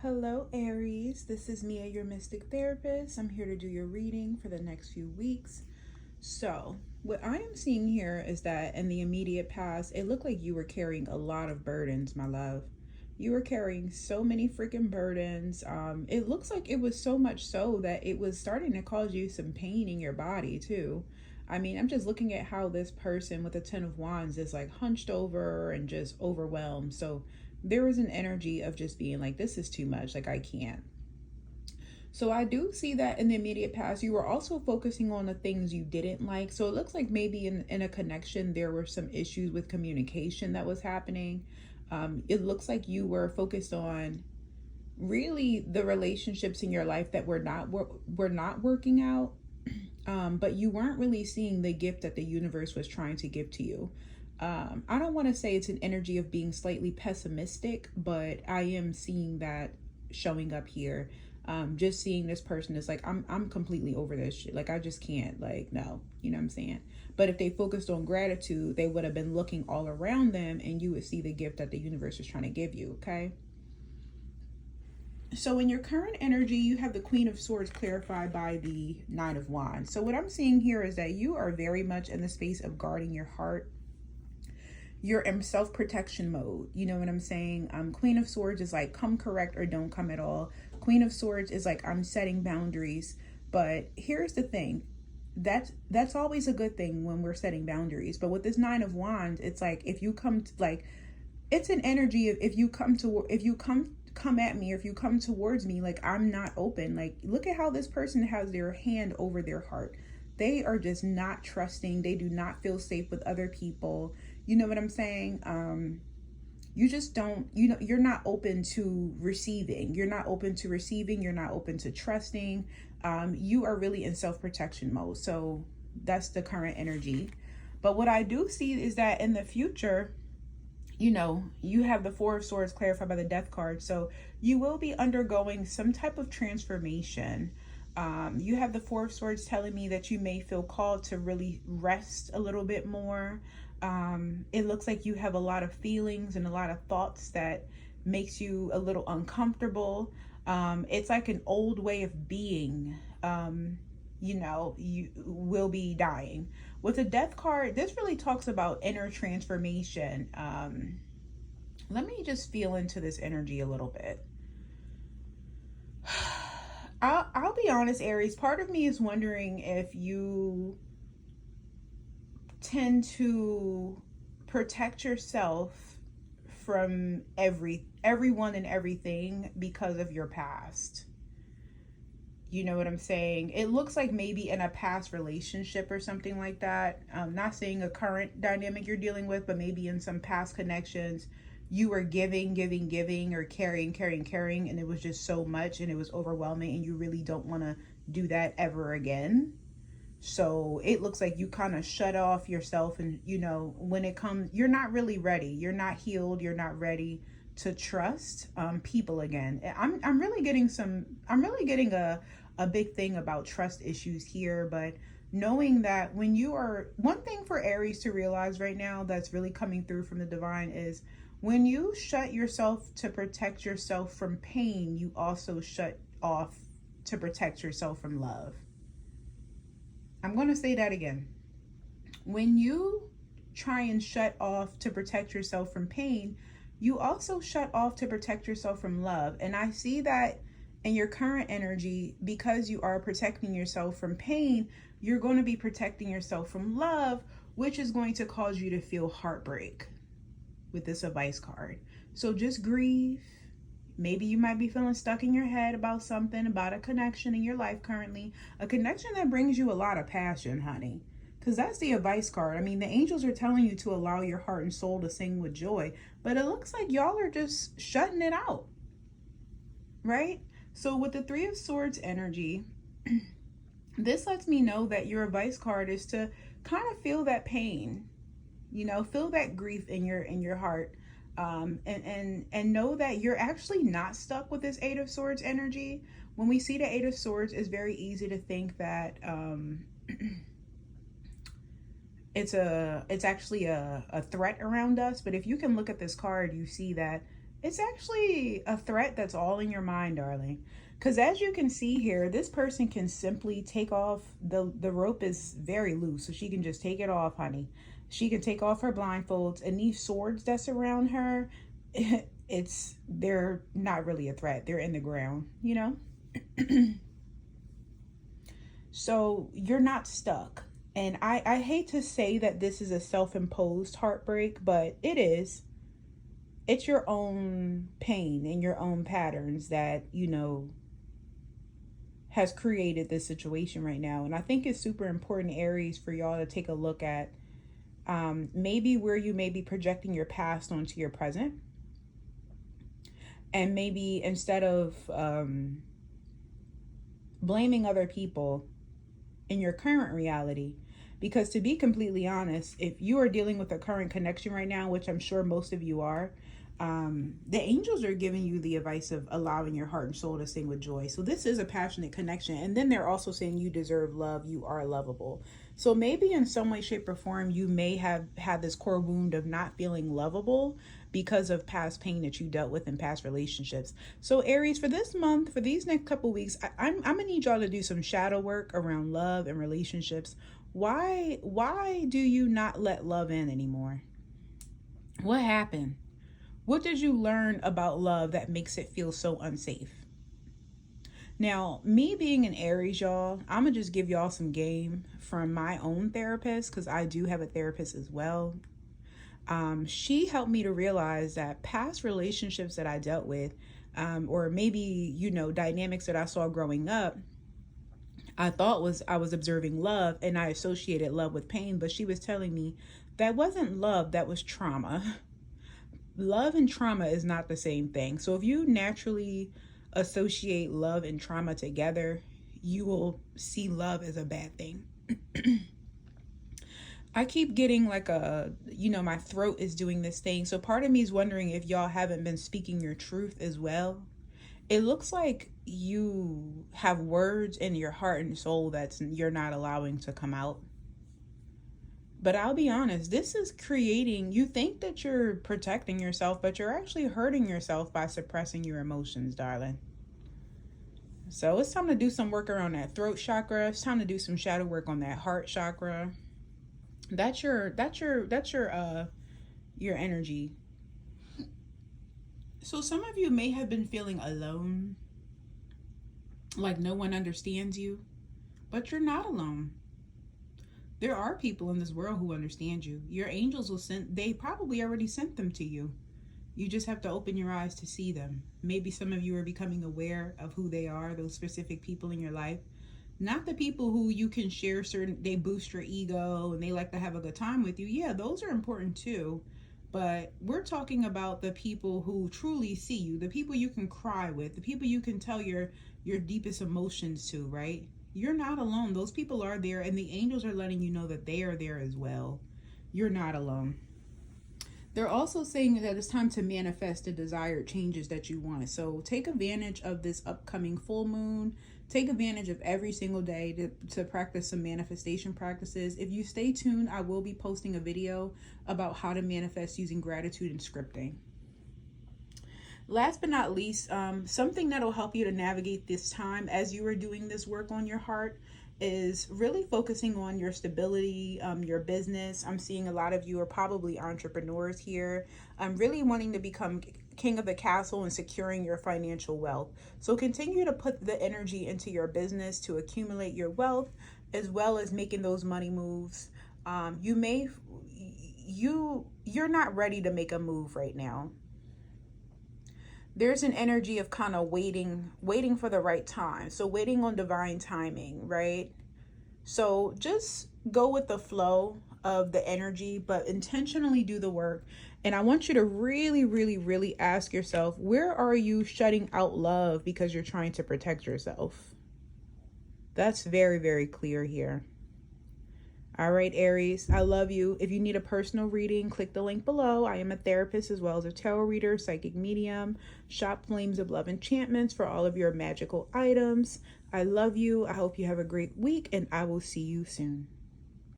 Hello, Aries. This is Mia, your mystic therapist. I'm here to do your reading for the next few weeks. So, what I am seeing here is that in the immediate past, it looked like you were carrying a lot of burdens, my love. You were carrying so many freaking burdens. It looks like it was so much so that it was starting to cause you some pain in your body, too. I mean, I'm just looking at how this person with the Ten of Wands is like hunched over and just overwhelmed. So, there was an energy of just being like, this is too much, like I can't. So I do see that in the immediate past, you were also focusing on the things you didn't like. So it looks like maybe in a connection, there were some issues with communication that was happening. It looks like you were focused on really the relationships in your life that were not working out. But you weren't really seeing the gift that the universe was trying to give to you. I don't want to say it's an energy of being slightly pessimistic, but I am seeing that showing up here. Just seeing this person is like, I'm completely over this shit. Like, I just can't, like, no, you know what I'm saying? But if they focused on gratitude, they would have been looking all around them and you would see the gift that the universe is trying to give you, okay? So in your current energy, you have the Queen of Swords clarified by the Nine of Wands. So what I'm seeing here is that you are very much in the space of guarding your heart. You're in self-protection mode. You know what I'm saying? Queen of Swords is like, come correct or don't come at all. Queen of Swords is like, I'm setting boundaries. But here's the thing. That's always a good thing when we're setting boundaries. But with this Nine of Wands, it's like, if you come to, like, it's an energy of if you come at me, or if you come towards me, like, I'm not open. Like, look at how this person has their hand over their heart. They are just not trusting. They do not feel safe with other people. You know what I'm saying? You just don't, you're not open to receiving. You're not open to receiving. You're not open to trusting. You are really in self-protection mode. So that's the current energy. But what I do see is that in the future, you have the Four of Swords clarified by the Death card. So you will be undergoing some type of transformation. You have the Four of Swords telling me that you may feel called to really rest a little bit more. It looks like you have a lot of feelings and a lot of thoughts that makes you a little uncomfortable. It's like an old way of being. You will be dying. With the Death card, this really talks about inner transformation. Let me just feel into this energy a little bit. I'll be honest, Aries, part of me is wondering if you tend to protect yourself from everyone and everything because of your past. You know what I'm saying? It looks like maybe in a past relationship or something like that. I'm not saying a current dynamic you're dealing with, but maybe in some past connections, you were giving, or carrying, and it was just so much and it was overwhelming and you really don't want to do that ever again. So it looks like you kind of shut off yourself and, when it comes, you're not really ready. You're not healed. You're not ready to trust people again. I'm really getting a big thing about trust issues here, but knowing that one thing for Aries to realize right now that's really coming through from the divine is when you shut yourself to protect yourself from pain, you also shut off to protect yourself from love. I'm going to say that again. When you try and shut off to protect yourself from pain, you also shut off to protect yourself from love. And I see that in your current energy, because you are protecting yourself from pain, you're going to be protecting yourself from love, which is going to cause you to feel heartbreak with this advice card. So just grieve. Maybe you might be feeling stuck in your head about something, about a connection in your life currently, a connection that brings you a lot of passion, honey. Because that's the advice card. I mean, the angels are telling you to allow your heart and soul to sing with joy, but it looks like y'all are just shutting it out, right? So with the Three of Swords energy, this lets me know that your advice card is to kind of feel that pain, feel that grief in your heart. And know that you're actually not stuck with this Eight of Swords energy. When we see the Eight of Swords, it's very easy to think that it's actually a threat around us. But if you can look at this card, you see that It's actually a threat that's all in your mind, darling. Because as you can see here, this person can simply take off, the rope is very loose, so she can just take it off, honey. She can take off her blindfolds, and these swords that's around her, they're not really a threat. They're in the ground, you know? So you're not stuck. And I hate to say that this is a self-imposed heartbreak, but it is. It's your own pain and your own patterns that, has created this situation right now. And I think it's super important, Aries, for y'all to take a look at maybe where you may be projecting your past onto your present. And maybe instead of blaming other people in your current reality, because to be completely honest, if you are dealing with a current connection right now, which I'm sure most of you are, the angels are giving you the advice of allowing your heart and soul to sing with joy. So this is a passionate connection. And then they're also saying you deserve love. You are lovable. So maybe in some way, shape, or form, you may have had this core wound of not feeling lovable because of past pain that you dealt with in past relationships. So Aries, for this month, for these next couple weeks, I'm gonna need y'all to do some shadow work around love and relationships. Why do you not let love in anymore? What happened? What did you learn about love that makes it feel so unsafe? Now, me being an Aries, y'all, I'm going to just give y'all some game from my own therapist, because I do have a therapist as well. She helped me to realize that past relationships that I dealt with, or maybe, dynamics that I saw growing up, I was observing love, and I associated love with pain, but she was telling me that wasn't love, that was trauma. Love and trauma is not the same thing. So if you naturally associate love and trauma together, you will see love as a bad thing. I keep getting like my throat is doing this thing. So part of me is wondering if y'all haven't been speaking your truth as well. It looks like you have words in your heart and soul that you're not allowing to come out. But I'll be honest, this is creating, you think that you're protecting yourself, but you're actually hurting yourself by suppressing your emotions, darling. So it's time to do some work around that throat chakra. It's time to do some shadow work on that heart chakra. That's your energy. So some of you may have been feeling alone, like no one understands you, but you're not alone. There are people in this world who understand you. Your angels they probably already sent them to you. You just have to open your eyes to see them. Maybe some of you are becoming aware of who they are, those specific people in your life. Not the people who you can share they boost your ego and they like to have a good time with you. Yeah, those are important too. But we're talking about the people who truly see you, the people you can cry with, the people you can tell your deepest emotions to, right? You're not alone. Those people are there, and the angels are letting you know that they are there as well. You're not alone. They're also saying that it's time to manifest the desired changes that you want. So take advantage of this upcoming full moon. Take advantage of every single day to practice some manifestation practices. If you stay tuned, I will be posting a video about how to manifest using gratitude and scripting. Last but not least, something that'll help you to navigate this time as you are doing this work on your heart is really focusing on your stability, your business. I'm seeing a lot of you are probably entrepreneurs here. I'm really wanting to become king of the castle and securing your financial wealth. So continue to put the energy into your business to accumulate your wealth, as well as making those money moves. You're not ready to make a move right now. There's an energy of kind of waiting for the right time. So waiting on divine timing, right? So just go with the flow of the energy, but intentionally do the work. And I want you to really, really, really ask yourself, where are you shutting out love because you're trying to protect yourself? That's very, very clear here. All right, Aries, I love you. If you need a personal reading, click the link below. I am a therapist as well as a tarot reader, psychic medium. Shop Flames of Love Enchantments for all of your magical items. I love you. I hope you have a great week, and I will see you soon.